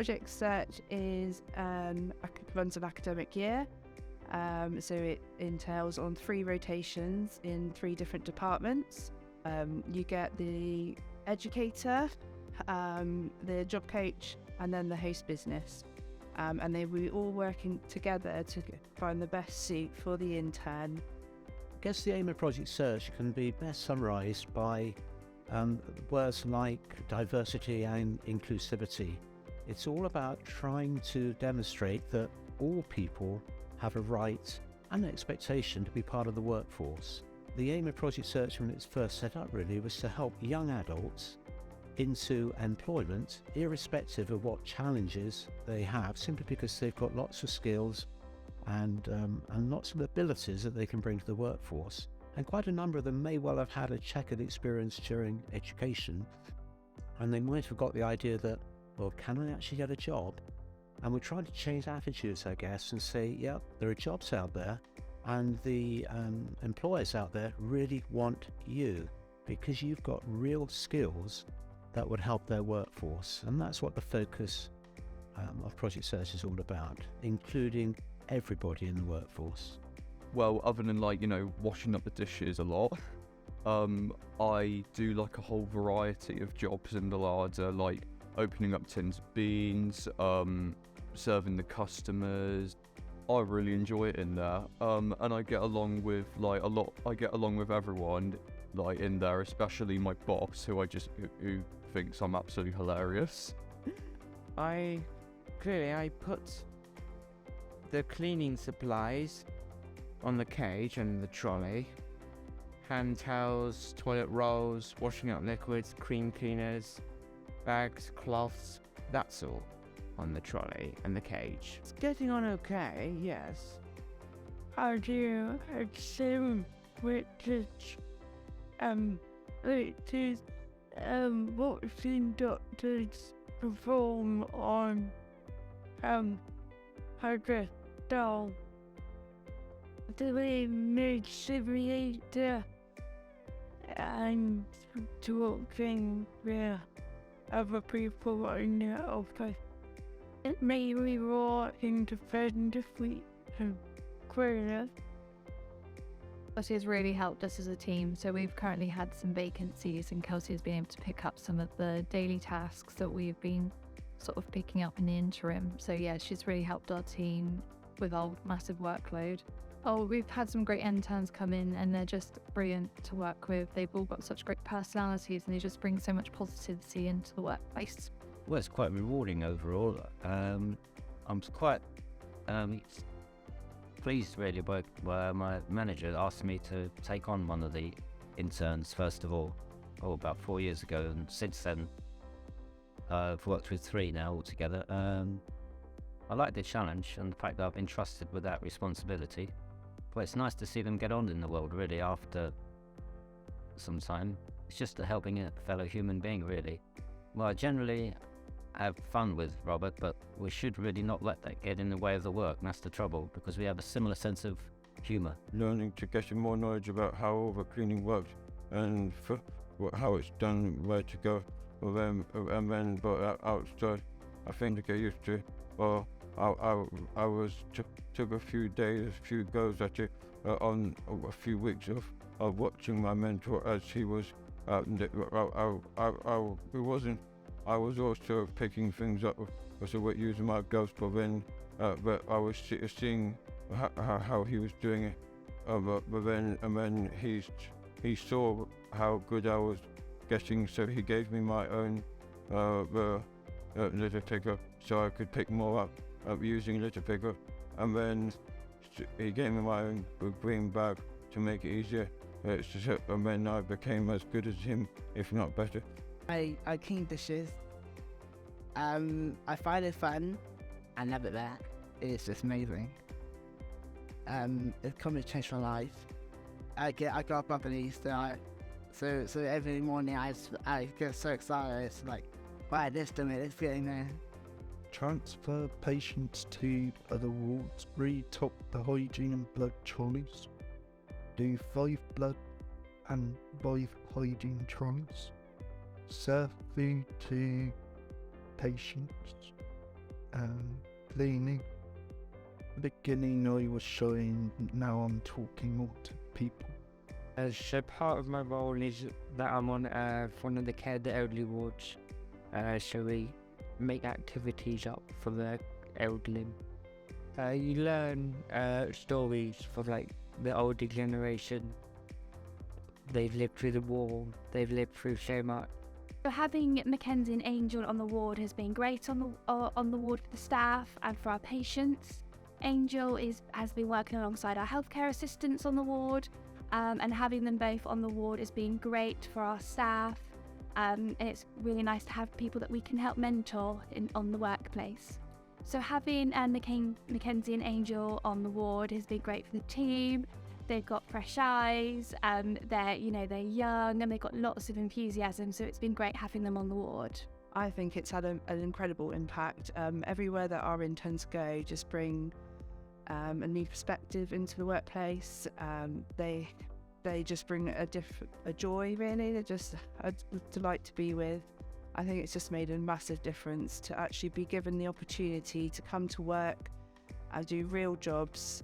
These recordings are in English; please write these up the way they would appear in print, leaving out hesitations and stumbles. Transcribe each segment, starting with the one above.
Project Search runs an academic year. So it entails on 3 rotations in 3 different departments. You get the educator, the job coach, and then the host business. And they were all working together to find the best suit for the intern. I guess the aim of Project Search can be best summarised by words like diversity and inclusivity. It's all about trying to demonstrate that all people have a right and an expectation to be part of the workforce. The aim of Project Search when it's first set up really was to help young adults into employment, irrespective of what challenges they have, simply because they've got lots of skills and lots of abilities that they can bring to the workforce. And quite a number of them may well have had a checkered experience during education, and they might have got the idea that, well, can I actually get a job? And we're trying to change attitudes, I guess, and say, yeah, there are jobs out there, and the employers out there really want you because you've got real skills that would help their workforce. And that's what the focus of Project Search is all about, including everybody in the workforce. Well, other than washing up the dishes a lot, I do like a whole variety of jobs in the larder, like opening up tins of beans, serving the customers. I really enjoy it in there, and I get along with I get along with everyone in there, especially my boss, who thinks I'm absolutely hilarious. I put the cleaning supplies on the cage and the trolley. Hand towels, toilet rolls, washing up liquids, cream cleaners, bags, cloths, that's all on the trolley and the cage. It's getting on okay, yes. I do assume which is watching doctors perform on I guess doll. The mid simulator and talking with other people in the office. It made me more independently and creative. Kelsey has really helped us as a team, so we've currently had some vacancies and Kelsey has been able to pick up some of the daily tasks that we've been sort of picking up in the interim. So yeah, she's really helped our team with our massive workload. Oh, we've had some great interns come in and they're just brilliant to work with. They've all got such great personalities and they just bring so much positivity into the workplace. Well, it's quite rewarding overall. I'm quite pleased really by my manager asked me to take on one of the interns first of all, about 4 years ago, and since then I've worked with 3 now altogether. I like the challenge and the fact that I've been trusted with that responsibility. But it's nice to see them get on in the world really after some time. It's just helping a fellow human being really. Well, I generally have fun with Robert, but we should really not let that get in the way of the work, and that's the trouble, because we have a similar sense of humour. Learning to get more knowledge about how overcleaning works and how it's done, where to go, and then but outside, I think to get used to it. Well, I took a few days, a few goes at it, on a few weeks of watching my mentor as he was. I was also picking things up, also using my gloves, but I was seeing how he was doing it. But then he saw how good I was getting, so he gave me my own litter picker, so I could pick more up using litter picker, and then he gave me my own green bag to make it easier. And then I became as good as him, if not better. I clean dishes. I find it fun. I love it back. It's just amazing. It's completely changed my life. I got up on Easter, so every morning I get so excited. It's like, wow, this getting there. Transfer patients to other wards, restock the hygiene and blood trolleys, do 5 blood and 5 hygiene trolleys, serve food to patients, cleaning. Beginning I was shy, now I'm talking more to people. So part of my role is that I'm on one of the elderly wards. So we make activities up for the elderly. You learn stories from like the older generation. They've lived through the war. They've lived through so much. So having Mackenzie and Angel on the ward has been great on the ward for the staff and for our patients. Angel has been working alongside our healthcare assistants on the ward, and having them both on the ward has been great for our staff. And it's really nice to have people that we can help mentor on the workplace. So having Mackenzie and Angel on the ward has been great for the team. They've got fresh eyes, they're young and they've got lots of enthusiasm, so it's been great having them on the ward. I think it's had an incredible impact. Everywhere that our interns go just bring a new perspective into the workplace. They just bring a joy, really. They're just a delight to be with. I think it's just made a massive difference to actually be given the opportunity to come to work and do real jobs,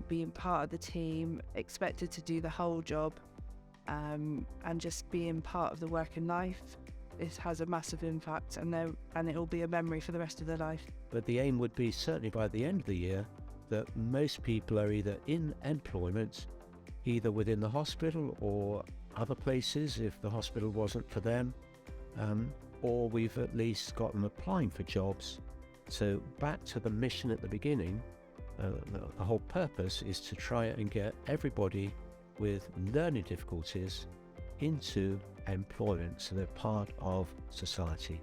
being part of the team, expected to do the whole job, and just being part of the working life. It has a massive impact, and it will be a memory for the rest of their life. But the aim would be, certainly by the end of the year, that most people are either in employment, either within the hospital or other places if the hospital wasn't for them, or we've at least got them applying for jobs. So back to the mission at the beginning, the whole purpose is to try and get everybody with learning difficulties into employment so they're part of society.